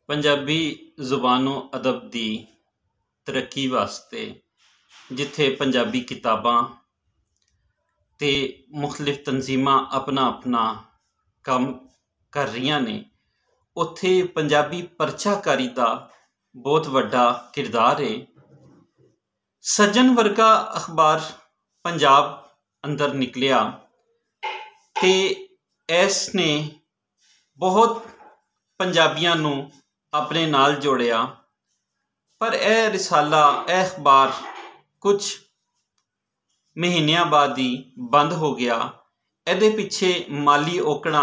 पंजाबी ज़ुबानो अदब दी तरक्की वास्ते जिथे पंजाबी किताबां ते मुख्तलिफ तंजीमां अपना अपना काम कर रही ने, उत्थे पंजाबी परचाकारी का बहुत वड्डा किरदार है। सज्जन वर्गा अखबार पंजाब अंदर निकलिया ते इसने बहुत पंजाबियों नूं अपने नाल जोड़िया, पर यह रिसाला यह अखबार कुछ महीनों बाद ही बंद हो गया। ਇਹਦੇ पिछे माली औकड़ा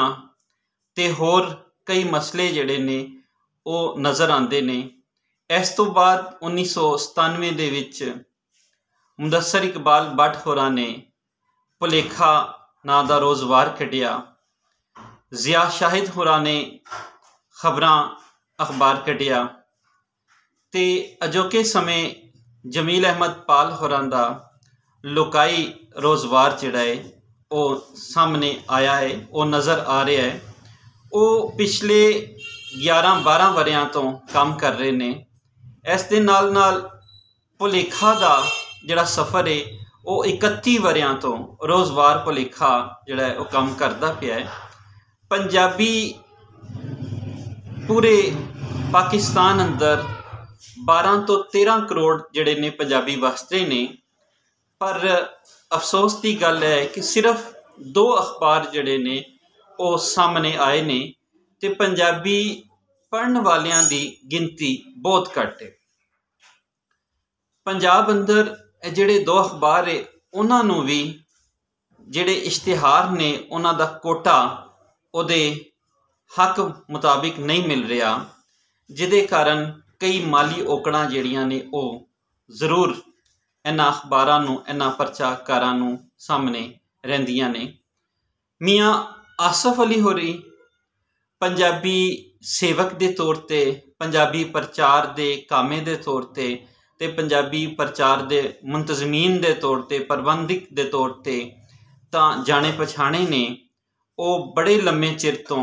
ते होर कई मसले जिहड़े ने वो नज़र आते ने। इस तो बाद 1997 दे विच मुदस्सर इकबाल भट्ट होरां ने भुलेखा नां दा रोज़वार कढ़िया। जिया शाहिद होरां ने खबरां अखबार कढ़िया ते अजोके समय जमील अहमद पाल होरां दा लुकाई रोज़वार जिहड़ा है वो सामने आया है, वो नज़र आ रहा है। वो पिछले 11-12 वरियां तो काम कर रहे ने। इस दे नाल नाल भुलेखा दा जिहड़ा सफ़र है वो 31 वरियां तो रोज़वार भुलेखा जिहड़ा है वो काम करता पिया है। पंजाबी पूरे पाकिस्तान अंदर 12 तो 13 करोड़ जिहड़े ने पंजाबी वसदे ने, पर अफसोस की गल है कि सिर्फ 2 अखबार जिहड़े ने वो सामने आए ने ते पंजाबी पढ़न वालियां दी गिनती बहुत घट है। पंजाब अंदर जिहड़े 2 अखबार है उन्हां नूं भी जिहड़े इश्तिहार ने उन्हां दा कोटा उहदे हक मुताबिक नहीं मिल रहा, जिहदे कारण कई माली औकड़ां जिहड़ियां ने वो जरूर इन्हां अखबारां नूं इन्हां प्रचारकारां नूं सामने रहिंदियां ने। मियाँ आसफ अली होरी पंजाबी सेवक के तौर पर, पंजाबी प्रचार के कामे के तौर पर ते पंजाबी प्रचार के मुंतजमीन के तौर पर, प्रबंधक के तौर पर तां जाने पछाणे ने। वो बड़े लम्मे चिर तो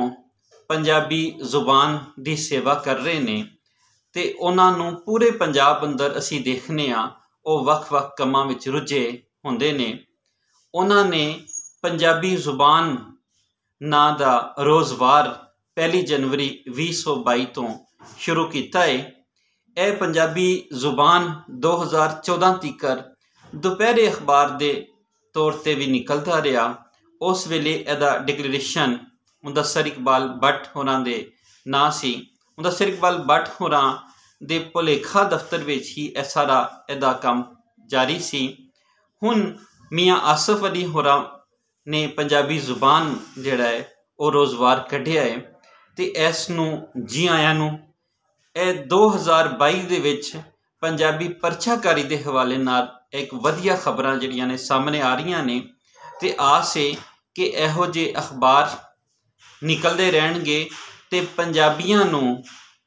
पंजाबी जुबान की सेवा कर रहे ने ते उन्हां नूं पूरे पंजाब अंदर असी देखने आ वो वख-वख कमां विच रुझे हुंदे ने। उन्हां ने पंजाबी जुबान नां दा रोज़वार 1 जनवरी 2022 तो शुरू किया है। यह पंजाबी जुबान 2014 तक दोपहरे अखबार के तौर पर भी निकलता रहा। उस वेले इहदा डिक्लेरेशन मुदस्सर इकबाल भट्ट होरां दे नां सी। मुदस्सर इकबाल भट्ट होरां दे भुलेखा दफ्तर विच ही यह सारा इहदा काम जारी सी। हुण मियाँ आसफ अली होरां ने पंजाबी जुबान जिहड़ा है वो रोज़वार कढ़िया है ते इस नूं जी आयां नूं। यह 2022 दे विच पंजाबी परचाकारी के हवाले नाल एक वधिया खबरां जिहड़ियां ने सामने आ रही ने ते आस है कि इहो जे अखबार निकलते रहणगे ते पंजाबियां नूं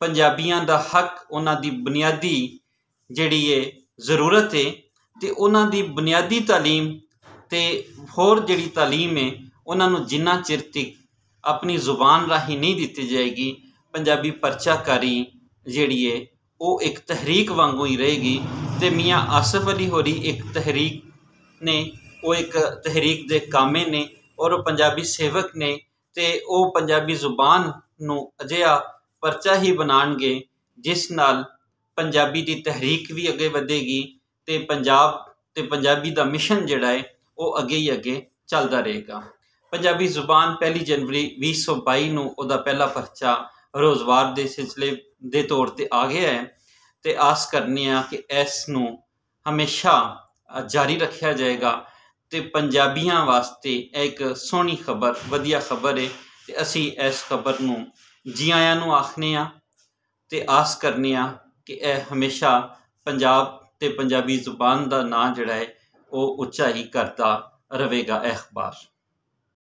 पंजाबियां दा हक, उन्हां दी बुनियादी जिहड़ी है ज़रूरत है ते उन्हां दी बुनियादी तालीम ते होर जिहड़ी तालीम है उन्हां नूं जिन्ना चिर तक अपनी जुबान राही नहीं दिती जाएगी, पंजाबी परचाकारी जिहड़ी है वो एक तहरीक वांगू ही रहेगी। ते मियाँ आसफ अली होरी एक तहरीक ने, वो एक तहरीक दे कामे ने और वो पंजाबी सेवक ने ते वो पंजाबी जुबान नूं अजिहा परचा ही बनाणगे जिस नाल पंजाबी की तहरीक भी अगे वधेगी ते पंजाब ते पंजाबी का मिशन जिहड़ा है वो अगे ही अगे चलता रहेगा। पंजाबी जुबान 1 जनवरी 2022 नूं उहदा पहला परचा रोज़वार के सिलसिले के तौर पर आ गया है ते आस करने कि इस नूं हमेशा जारी रखा जाएगा ते पंजाबियां वास्ते एक सोहनी खबर, वधिया खबर है ते असी इस खबर नूं जी आयां नूं आखने आ ते आस करने कि यह हमेशा पंजाब ते पंजाबी जुबान का नाम जिहड़ा है वो उच्चा ही करता रहेगा अखबार।